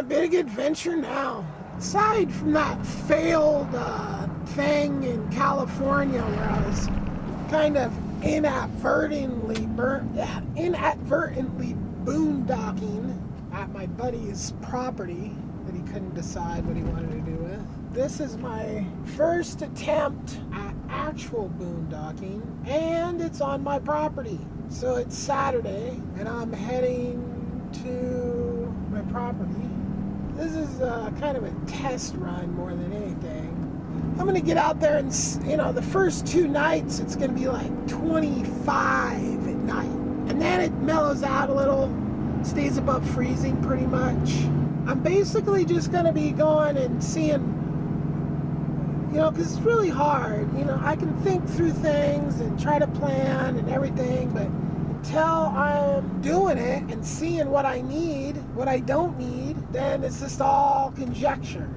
a big adventure now. Aside from that failed thing in California where I was kind of inadvertently boondocking at my buddy's property that he couldn't decide what he wanted to do with. This is my first attempt at actual boondocking, and it's on my property. So it's Saturday, and I'm heading to my property. This is kind of a test run more than anything. I'm going to get out there and, the first 2 nights it's going to be like 25 at night. And then it mellows out a little, stays above freezing pretty much. I'm basically just going to be going and seeing, because it's really hard. I can think through things and try to plan and everything, but until I'm doing it and seeing what I need, what I don't need, then it's just all conjecture.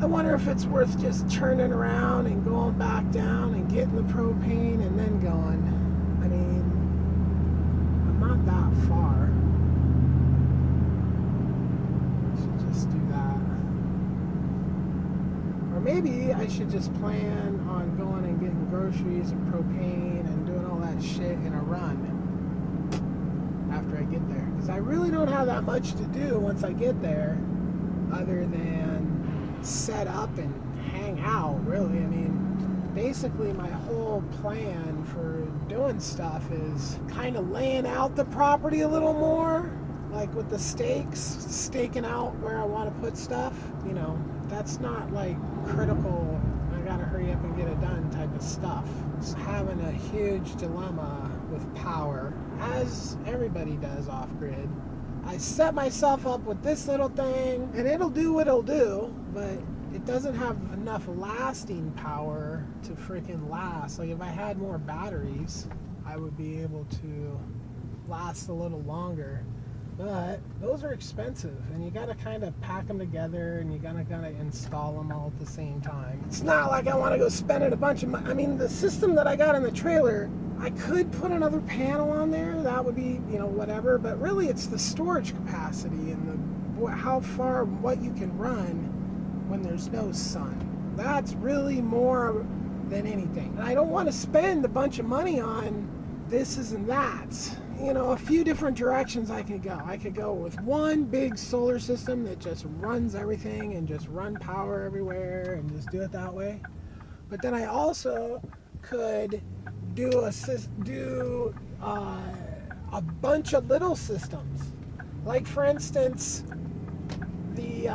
I wonder if it's worth just turning around and going back down and getting the propane and then going. I mean, I'm not that far. I should just do that. Or maybe I should just plan on going and getting groceries and propane and doing all that shit in a run after I get there. Because I really don't have that much to do once I get there other than set up and hang out, really. I mean, basically my whole plan for doing stuff is kind of laying out the property a little more, like with the stakes, staking out where I want to put stuff. That's not like critical, I gotta hurry up and get it done type of stuff. It's having a huge dilemma with power, as everybody does off-grid. I set myself up with this little thing, and it'll do what it'll do, but it doesn't have enough lasting power to freaking last. Like, if I had more batteries, I would be able to last a little longer. But those are expensive, and you gotta kind of pack them together, and you gotta install them all at the same time. It's not like I want to go spending a bunch of money. I mean, the system that I got in the trailer, I could put another panel on there. That would be, whatever. But really, it's the storage capacity and how far, what you can run when there's no sun. That's really more than anything. And I don't want to spend a bunch of money on this and that. A few different directions I could go. I could go with one big solar system that just runs everything and just run power everywhere and just do it that way. But then I also could do a bunch of little systems. Like, for instance, the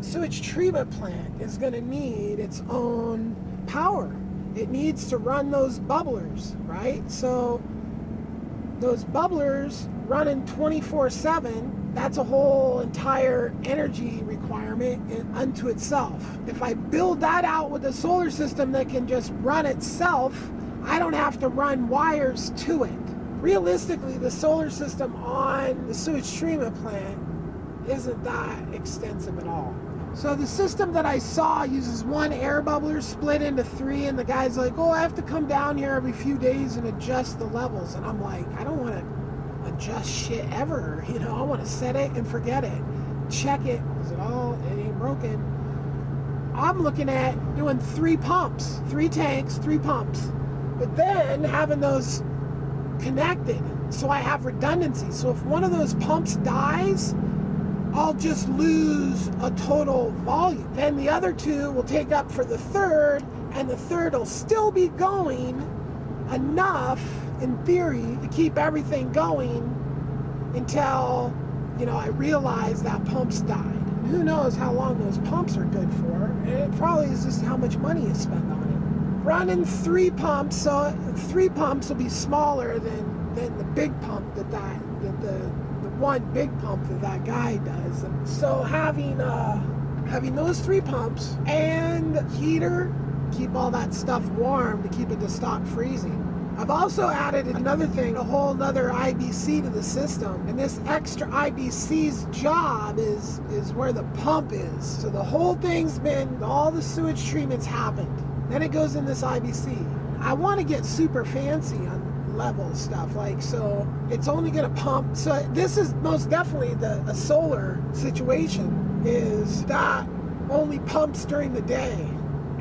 sewage treatment plant is going to need its own power. It needs to run those bubblers, right? So those bubblers running 24/7, that's a whole entire energy requirement unto itself. If I build that out with a solar system that can just run itself, I don't have to run wires to it. Realistically, the solar system on the sewage treatment plant isn't that extensive at all. So the system that I saw uses one air bubbler split into 3, and the guy's like, oh, I have to come down here every few days and adjust the levels. And I'm like, I don't want to adjust shit ever. I want to set it and forget it. Check it. Is it ain't broken? I'm looking at doing 3 pumps, 3 tanks, 3 pumps. But then having those connected so I have redundancy. So if one of those pumps dies, I'll just lose a total volume. Then the other 2 will take up for the third, and the third will still be going enough, in theory, to keep everything going until, I realize that pump's died. Who knows how long those pumps are good for, and it probably is just how much money is spent on it. Running 3 pumps, so 3 pumps will be smaller than the big pump that the one big pump that guy does. And so having those 3 pumps and heater, keep all that stuff warm to keep it to stop freezing. I've also added another thing, a whole nother IBC to the system, and this extra IBC's job is where the pump is. So the whole thing's been, all the sewage treatments happened. Then it goes in this IBC. I want to get super fancy on level stuff, like, so it's only going to pump. So this is most definitely a solar situation. is that only pumps during the day.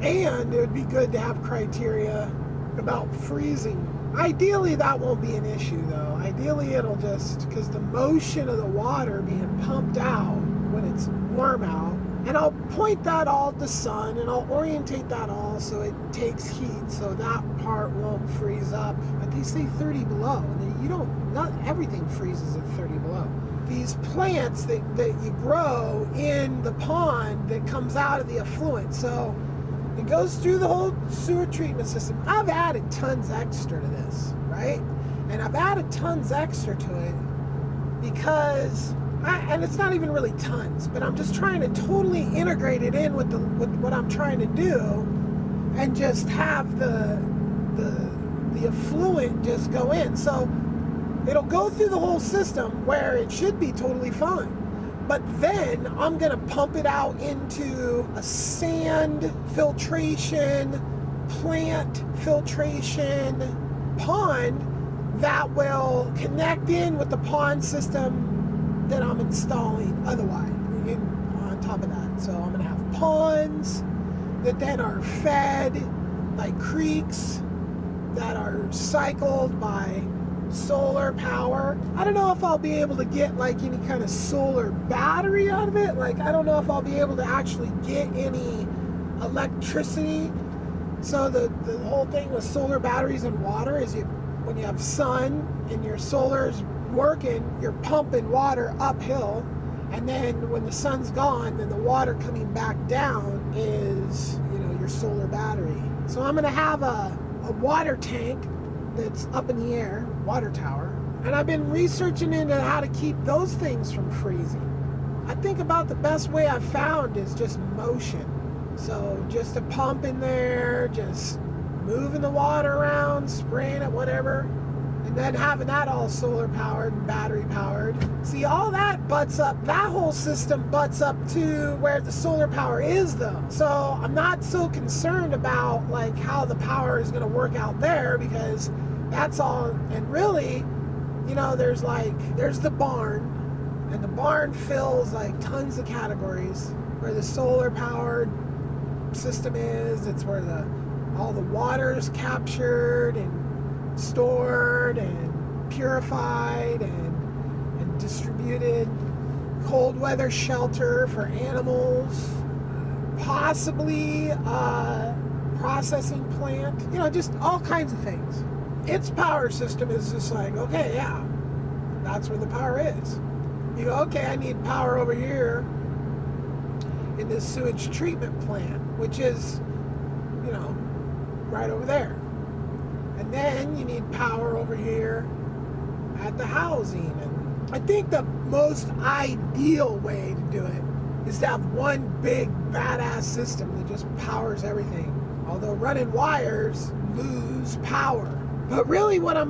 And it would be good to have criteria about freezing. Ideally, that won't be an issue though. Ideally, it'll just, because the motion of the water being pumped out when it's warm out, and I'll point that all at the sun, and I'll orientate that all so it takes heat, so that part won't freeze up. But they say 30 below, and not everything freezes at 30 below. These plants that you grow in the pond that comes out of the effluent, so it goes through the whole sewer treatment system. I've added tons extra to this, right? And I've added tons extra to it because, and it's not even really tons, but I'm just trying to totally integrate it in with what I'm trying to do, and just have the effluent just go in. So it'll go through the whole system where it should be totally fine. But then I'm gonna pump it out into a sand filtration, plant filtration pond that will connect in with the pond system that I'm installing otherwise on top of that. So I'm gonna have ponds that then are fed by creeks that are cycled by solar power. I don't know if I'll be able to get like any kind of solar battery out of it. Like, I don't know if I'll be able to actually get any electricity. So the whole thing with solar batteries and water is when you have sun and your solar's working, you're pumping water uphill, and then when the sun's gone, then the water coming back down is, your solar battery. So I'm gonna have a water tank that's up in the air, water tower, and I've been researching into how to keep those things from freezing. I think about the best way I've found is just motion. So just a pump in there, just moving the water around, spraying it, whatever, and then having that all solar powered and battery powered. See, all that butts up, that whole system butts up to where the solar power is though. So I'm not so concerned about like how the power is gonna work out there, because that's all. And really, there's the barn, and the barn fills like tons of categories where the solar powered system is. It's where all the water is captured and stored and purified and distributed. Cold weather shelter for animals, possibly a processing plant, just all kinds of things. Its power system is just like, okay, yeah, that's where the power is. You go, okay, I need power over here in this sewage treatment plant, which is, right over there. And then you need power over here at the housing. And I think the most ideal way to do it is to have one big badass system that just powers everything. Although running wires lose power. But really what I'm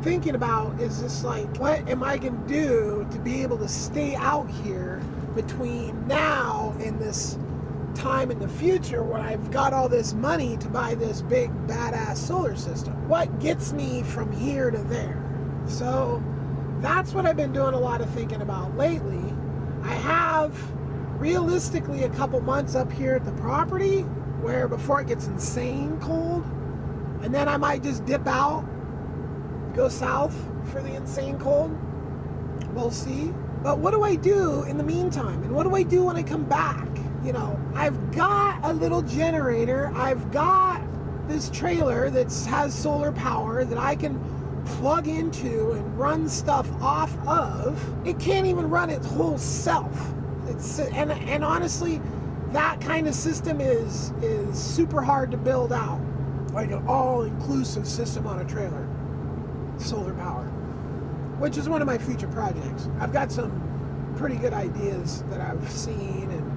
thinking about is just like, what am I going to do to be able to stay out here between now and this time in the future when I've got all this money to buy this big badass solar system? What gets me from here to there? So that's what I've been doing a lot of thinking about lately. I have realistically a couple months up here at the property where before it gets insane cold, and then I might just dip out, go south for the insane cold. We'll see. But what do I do in the meantime? And what do I do when I come back? I've got a little generator. I've got this trailer that has solar power that I can plug into and run stuff off of. It can't even run its whole self. And honestly, that kind of system is super hard to build out. Like an all-inclusive system on a trailer. Solar power. Which is one of my future projects. I've got some pretty good ideas that I've seen and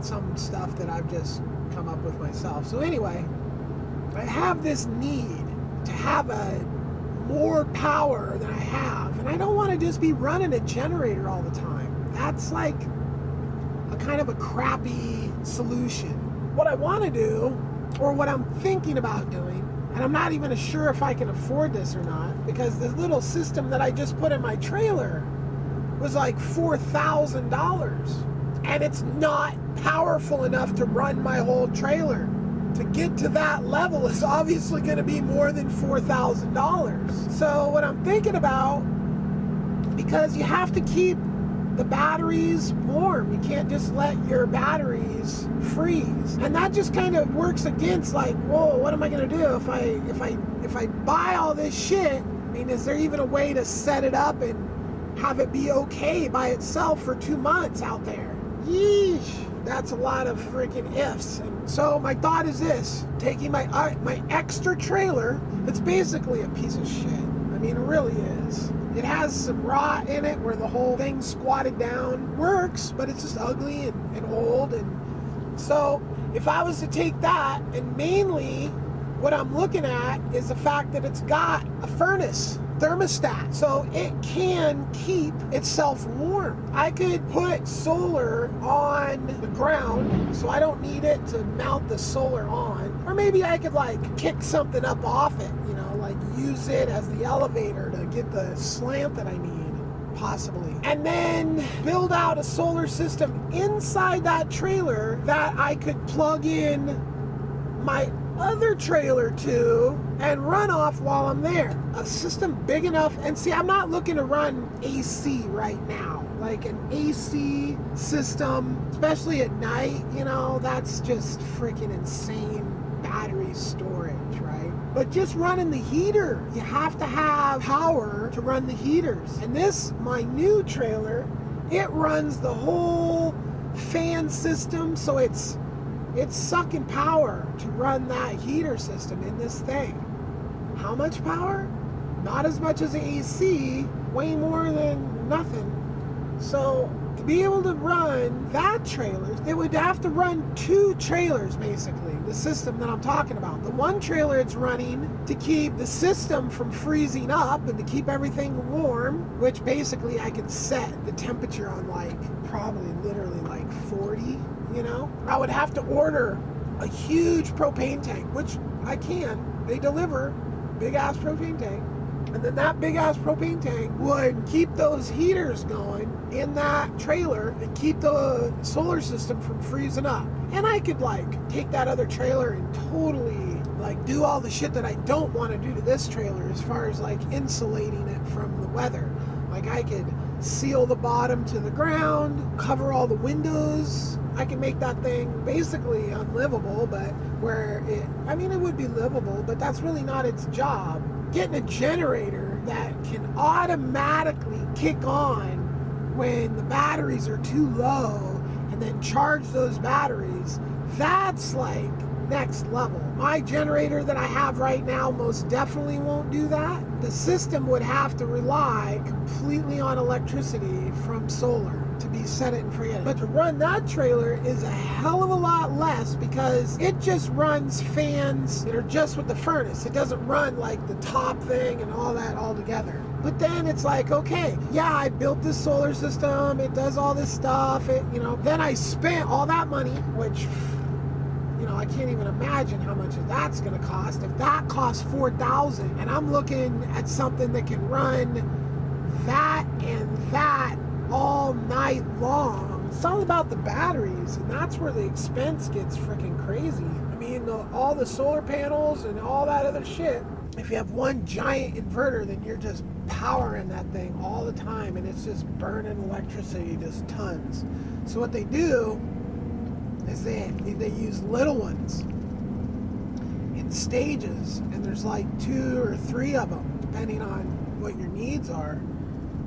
some stuff that I've just come up with myself. So anyway, I have this need to have more power than I have. And I don't want to just be running a generator all the time. That's like a kind of a crappy solution. What I want to do, or what I'm thinking about doing, and I'm not even sure if I can afford this or not, because the little system that I just put in my trailer was like $4,000. And it's not powerful enough to run my whole trailer. To get to that level is obviously going to be more than $4,000. So what I'm thinking about, because you have to keep the batteries warm. You can't just let your batteries freeze. And that just kind of works against, like, whoa, what am I going to do if I buy all this shit? I mean, is there even a way to set it up and have it be okay by itself for 2 months out there? Yeesh. That's a lot of freaking ifs. And so my thought is this: taking my extra trailer, it's basically a piece of shit. I mean, it really is. It has some rot in it where the whole thing squatted down. Works, but it's just ugly and old. And so if I was to take that, and mainly what I'm looking at is the fact that it's got a furnace thermostat, so it can keep itself warm. I could put solar on the ground, so I don't need it to mount the solar on. Or maybe I could like kick something up off it, you know, like use it as the elevator to get the slant that I need, possibly. And then build out a solar system inside that trailer that I could plug in my other trailer to and run off while I'm there. A system big enough, and see, I'm not looking to run AC right now. Like an AC system, especially at night, you know, that's just freaking insane battery storage, right? But just running the heater, you have to have power to run the heaters. And this, my new trailer, it runs the whole fan system, so it's sucking power to run that heater system in this thing. How much power? Not as much as the AC, way more than nothing. So to be able to run that trailer, it would have to run 2 trailers basically, the system that I'm talking about. The one trailer it's running to keep the system from freezing up and to keep everything warm, which basically I can set the temperature on like probably literally like 40. You know, I would have to order a huge propane tank, which I can. They deliver big ass propane tank. And then that big ass propane tank would keep those heaters going in that trailer and keep the solar system from freezing up. And I could like take that other trailer and totally like do all the shit that I don't want to do to this trailer as far as like insulating it from the weather. Like I could seal the bottom to the ground, cover all the windows. I can make that thing basically unlivable, but where it would be livable, but that's really not its job. Getting a generator that can automatically kick on when the batteries are too low and then charge those batteries, that's like next level. My generator that I have right now most definitely won't do that. The system would have to rely completely on electricity from solar to be set it and forget it. But to run that trailer is a hell of a lot less because it just runs fans that are just with the furnace. It doesn't run like the top thing and all that all together. But then it's like, okay, yeah, I built this solar system. It does all this stuff. Then I spent all that money, which, I can't even imagine how much that's going to cost. If that costs $4,000 and I'm looking at something that can run that and that all night long, it's all about the batteries, and that's where the expense gets freaking crazy. I mean, all the solar panels and all that other shit, if you have one giant inverter, then you're just powering that thing all the time, and it's just burning electricity, just tons. So what they do is they use little ones in stages, and there's like 2 or 3 of them depending on what your needs are.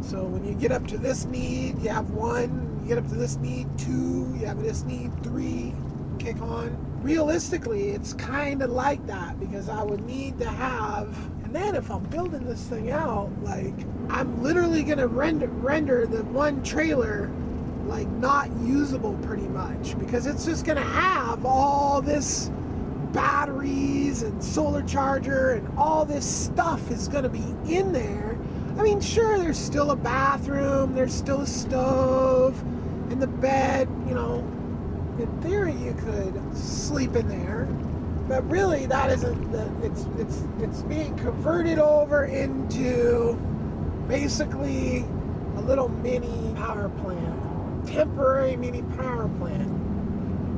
So when you get up to this need, you have 1. You get up to this need, 2. You have this need, 3. Kick on. Realistically, it's kind of like that because I would need to have, and then if I'm building this thing out, like I'm literally gonna render the one trailer like not usable pretty much because it's just gonna have all this batteries and solar charger and all this stuff is gonna be in there. I mean, sure, there's still a bathroom, there's still a stove, and the bed, in theory you could sleep in there, but really that isn't it's being converted over into basically a little mini power plant, temporary mini power plant.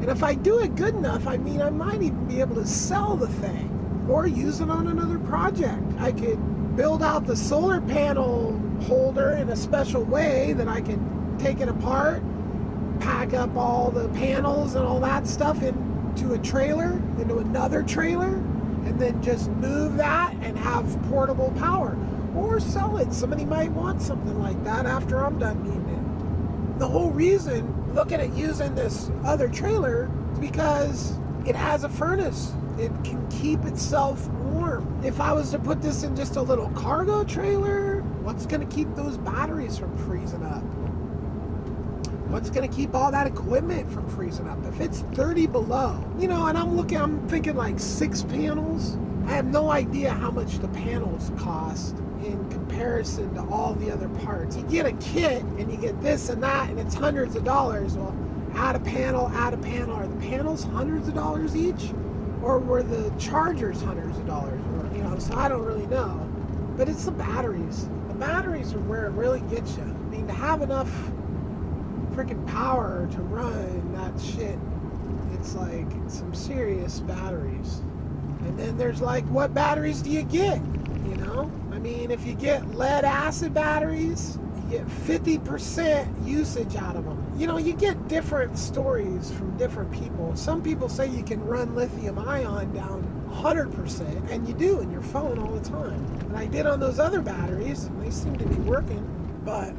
And if I do it good enough, I mean, I might even be able to sell the thing or use it on another project. I could build out the solar panel holder in a special way that I can take it apart, pack up all the panels and all that stuff into a trailer, into another trailer, and then just move that and have portable power. Or sell it. Somebody might want something like that after I'm done needing it. The whole reason looking at using this other trailer is because it has a furnace. It can keep itself warm. If I was to put this in just a little cargo trailer, what's going to keep those batteries from freezing up? What's going to keep all that equipment from freezing up? If it's 30 below, and I'm thinking like 6 panels. I have no idea how much the panels cost in comparison to all the other parts. You get a kit and you get this and that and it's hundreds of dollars. Well, add a panel. Are the panels hundreds of dollars each? Or were the chargers hundreds of dollars? Or, so I don't really know. But it's the batteries. The batteries are where it really gets you. I mean, to have enough freaking power to run that shit, it's like some serious batteries. And then there's like, what batteries do you get? I mean, if you get lead acid batteries, you get 50% usage out of them. You get different stories from different people. Some people say you can run lithium ion down 100%, and you do in your phone all the time. And I did on those other batteries, and they seem to be working. But,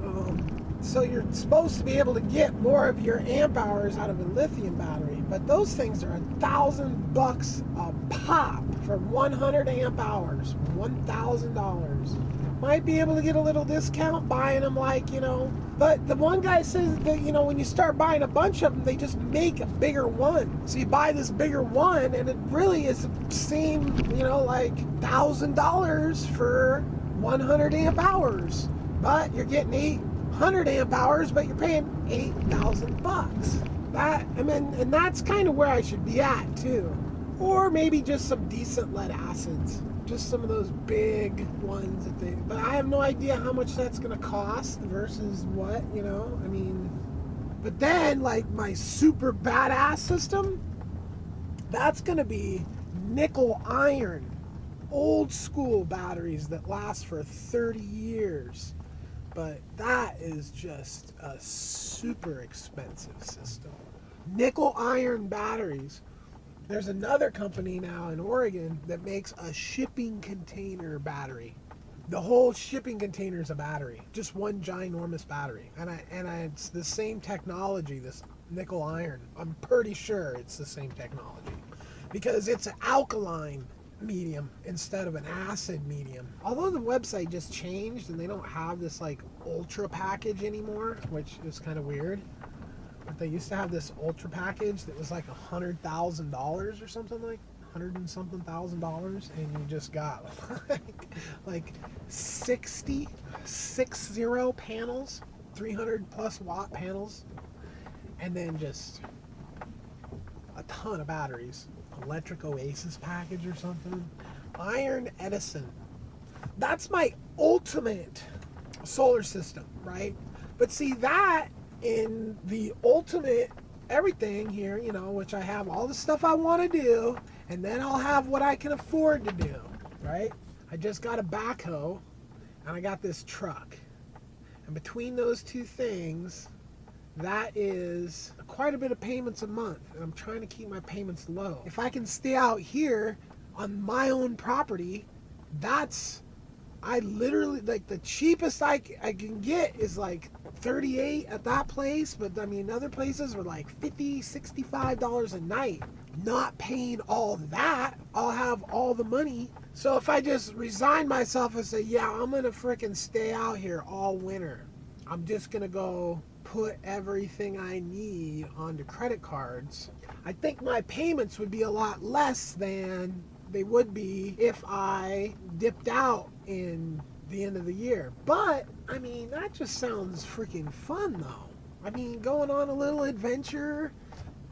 so you're supposed to be able to get more of your amp hours out of a lithium battery, but those things are $1,000 a pop for 100 amp hours, $1,000. Might be able to get a little discount buying them but the one guy says that, when you start buying a bunch of them, they just make a bigger one. So you buy this bigger one and it really is the same, like $1,000 for 100 amp hours, but you're getting 800 amp hours, but you're paying $8,000. And that's kind of where I should be at too. Or maybe just some decent lead acids, just some of those big ones but I have no idea how much that's going to cost versus what, but then like my super badass system, that's going to be nickel iron, old school batteries that last for 30 years. But that is just a super expensive system. Nickel iron batteries. There's another company now in Oregon that makes a shipping container battery. The whole shipping container is a battery, just one ginormous battery. And it's the same technology, this nickel iron. I'm pretty sure it's the same technology because it's an alkaline medium instead of an acid medium. Although the website just changed and they don't have this like ultra package anymore, which is kind of weird. But they used to have this ultra package that was like $100,000 or something, like $100 and something thousand, and you just got like 60 panels, 300 plus watt panels, and then just a ton of batteries. Electric Oasis package or something. Iron Edison. That's my ultimate solar system, right? But see, that in the ultimate everything here, which I have all the stuff I want to do, and then I'll have what I can afford to do, right? I just got a backhoe and I got this truck. And between those two things, that is quite a bit of payments a month, and I'm trying to keep my payments low. If I can stay out here on my own property, I literally, like, the cheapest I can get is like $38 at that place, but I mean other places are like $50, $65 a night. Not paying all that, I'll have all the money. So if I just resign myself and say, yeah, I'm gonna freaking stay out here all winter, I'm just gonna go put everything I need onto credit cards, I think my payments would be a lot less than they would be if I dipped out in the end of the year. But I mean, that just sounds freaking fun though. I mean, going on a little adventure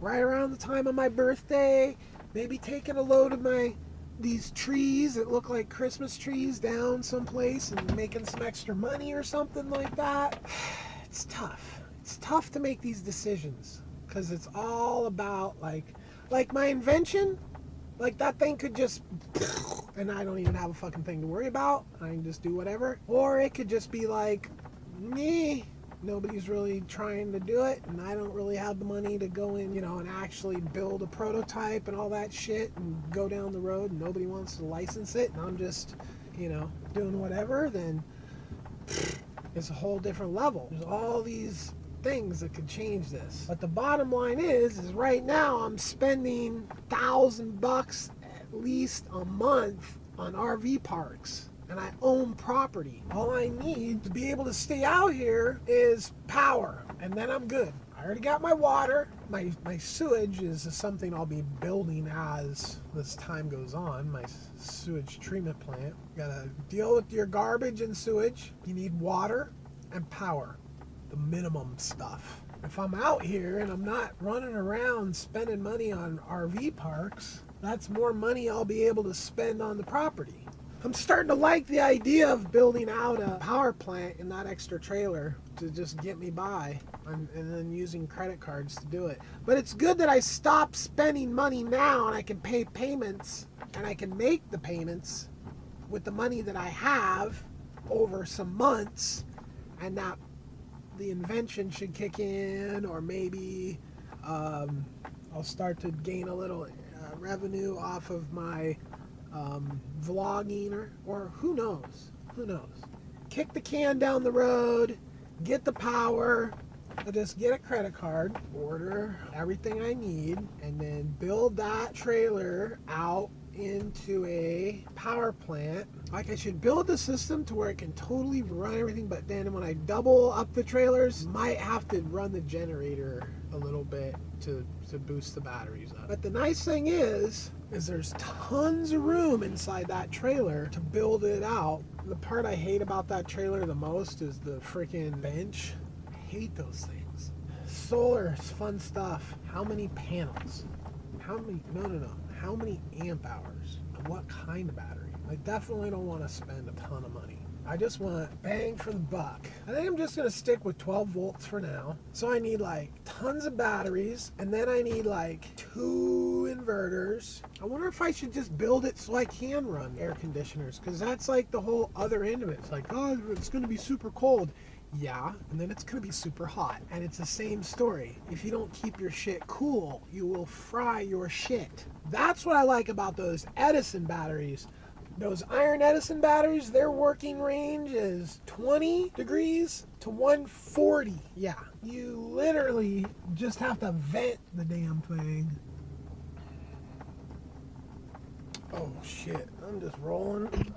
right around the time of my birthday, maybe taking a load of my these trees that look like Christmas trees down someplace and making some extra money or something like that. It's tough. It's tough to make these decisions because it's all about like my invention. Like that thing could just, and I don't even have a fucking thing to worry about. I can just do whatever. Or it could just be like, me. Nobody's really trying to do it, and I don't really have the money to go in, and actually build a prototype and all that shit and go down the road, and nobody wants to license it, and I'm just, doing whatever, then it's a whole different level. There's all these things that could change this. But the bottom line is right now I'm spending $1,000 at least a month on RV parks. And I own property. All I need to be able to stay out here is power, and then I'm good. I already got my water. My sewage is something I'll be building as this time goes on, my sewage treatment plant. You gotta deal with your garbage and sewage. You need water and power, the minimum stuff. If I'm out here and I'm not running around spending money on RV parks, that's more money I'll be able to spend on the property. I'm starting to like the idea of building out a power plant in that extra trailer to just get me by, and then using credit cards to do it. But it's good that I stop spending money now and I can pay payments, and I can make the payments with the money that I have over some months, and that the invention should kick in, or maybe I'll start to gain a little revenue off of my vlogging, or who knows, kick the can down the road, get the power, I'll just get a credit card, order everything I need, and then build that trailer out into a power plant. Like, I should build the system to where it can totally run everything, but then when I double up the trailers, might have to run the generator a little bit to boost the batteries up. But the nice thing is there's tons of room inside that trailer to build it out. The part I hate about that trailer the most is the freaking bench. I hate those things. Solar is fun stuff. How many panels? How many amp hours? And what kind of battery? I definitely don't want to spend a ton of money. I just want bang for the buck. I think I'm just going to stick with 12 volts for now. So I need like tons of batteries, and then I need like 2 inverters. I wonder if I should just build it so I can run air conditioners, because that's like the whole other end of it. It's like, oh, it's going to be super cold. Yeah, and then it's going to be super hot. And it's the same story. If you don't keep your shit cool, you will fry your shit. That's what I like about those Edison batteries. Those iron Edison batteries, their working range is 20 degrees to 140. Yeah, you literally just have to vent the damn thing. Oh shit, I'm just rolling.